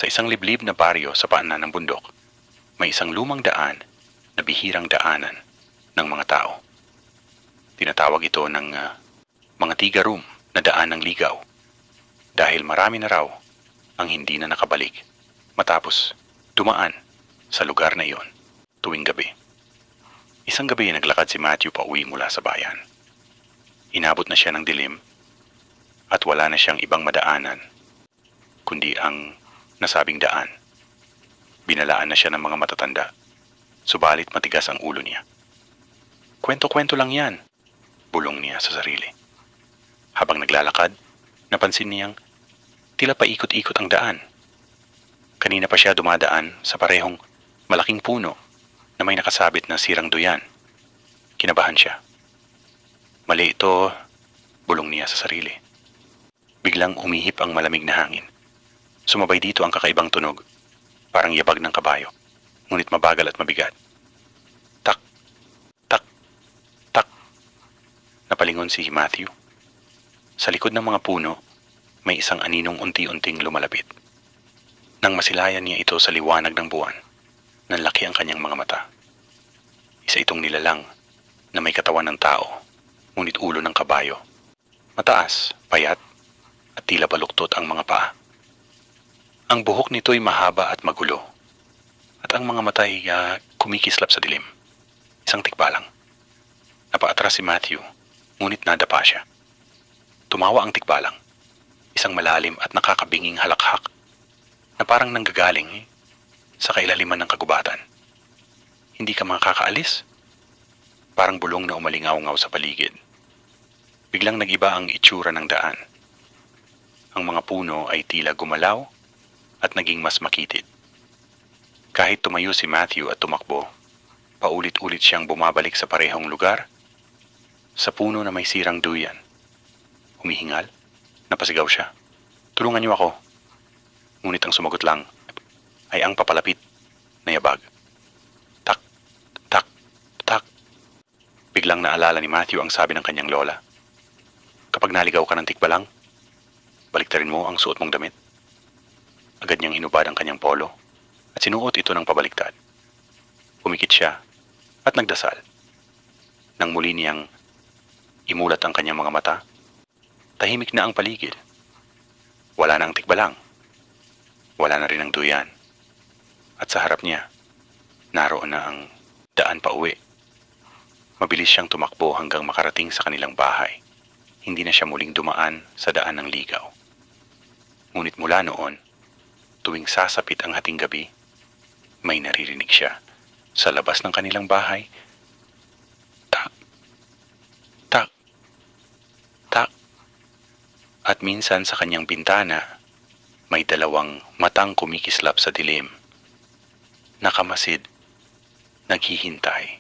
Sa isang liblib na baryo sa paanan ng bundok, may isang lumang daan na bihirang daanan ng mga tao. Tinatawag ito ng mga tigarum na daan ng ligaw dahil marami na raw ang hindi na nakabalik matapos dumaan sa lugar na iyon tuwing gabi. Isang gabi naglakad si Matthew pa uwi mula sa bayan. Inabot na siya ng dilim at wala na siyang ibang madaanan kundi ang nasabing daan. Binalaan na siya ng mga matatanda, subalit matigas ang ulo niya. Kwento-kwento lang yan, bulong niya sa sarili. Habang naglalakad, napansin niyang tila paikot-ikot ang daan. Kanina pa siya dumadaan sa parehong malaking puno na may nakasabit na sirang duyan. Kinabahan siya. Mali ito, bulong niya sa sarili. Biglang umihip ang malamig na hangin. Sumabay dito ang kakaibang tunog, parang yabag ng kabayo, ngunit mabagal at mabigat. Tak, tak, tak. Napalingon si Matthew. Sa likod ng mga puno, may isang aninong unti-unting lumalapit. Nang masilayan niya ito sa liwanag ng buwan, nanlaki ang kanyang mga mata. Isa itong nilalang na may katawan ng tao, ngunit ulo ng kabayo. Mataas, payat, at tila baluktot ang mga paa. Ang buhok nito'y mahaba at magulo, at ang mga mata ay kumikislap sa dilim. Isang tikbalang. Napaatras si Matthew, ngunit nadapa siya. Tumawa ang tikbalang, isang malalim at nakakabinging halakhak na parang nanggagaling sa kailaliman ng kagubatan. Hindi ka makakaalis? Parang bulong na umalingaw-ngaw sa paligid. Biglang nag-iba ang itsura ng daan. Ang mga puno ay tila gumalaw at naging mas makitid. Kahit tumayo si Matthew at tumakbo, paulit-ulit siyang bumabalik sa parehong lugar, sa puno na may sirang duyan. Humihingal, napasigaw siya. Tulungan niyo ako. Ngunit ang sumagot lang ay ang papalapit na yabag. Tak, tak, tak. Biglang naalala ni Matthew ang sabi ng kanyang lola. Kapag naligaw ka ng tikbalang, baliktarin mo ang suot mong damit. Agad niyang hinubad ang kanyang polo at sinuot ito ng pabaliktad. Pumikit siya at nagdasal. Nang muli niyang imulat ang kanyang mga mata, tahimik na ang paligid. Wala na ang tikbalang. Wala na rin ang duyan. At sa harap niya, naroon na ang daan pa uwi. Mabilis siyang tumakbo hanggang makarating sa kanilang bahay. Hindi na siya muling dumaan sa daan ng ligaw. Ngunit mula noon, tuwing sasapit ang hating gabi, may naririnig siya sa labas ng kanilang bahay. Tak, tak, tak. At minsan sa kanyang bintana, may dalawang matang kumikislap sa dilim. Nakamasid, naghihintay.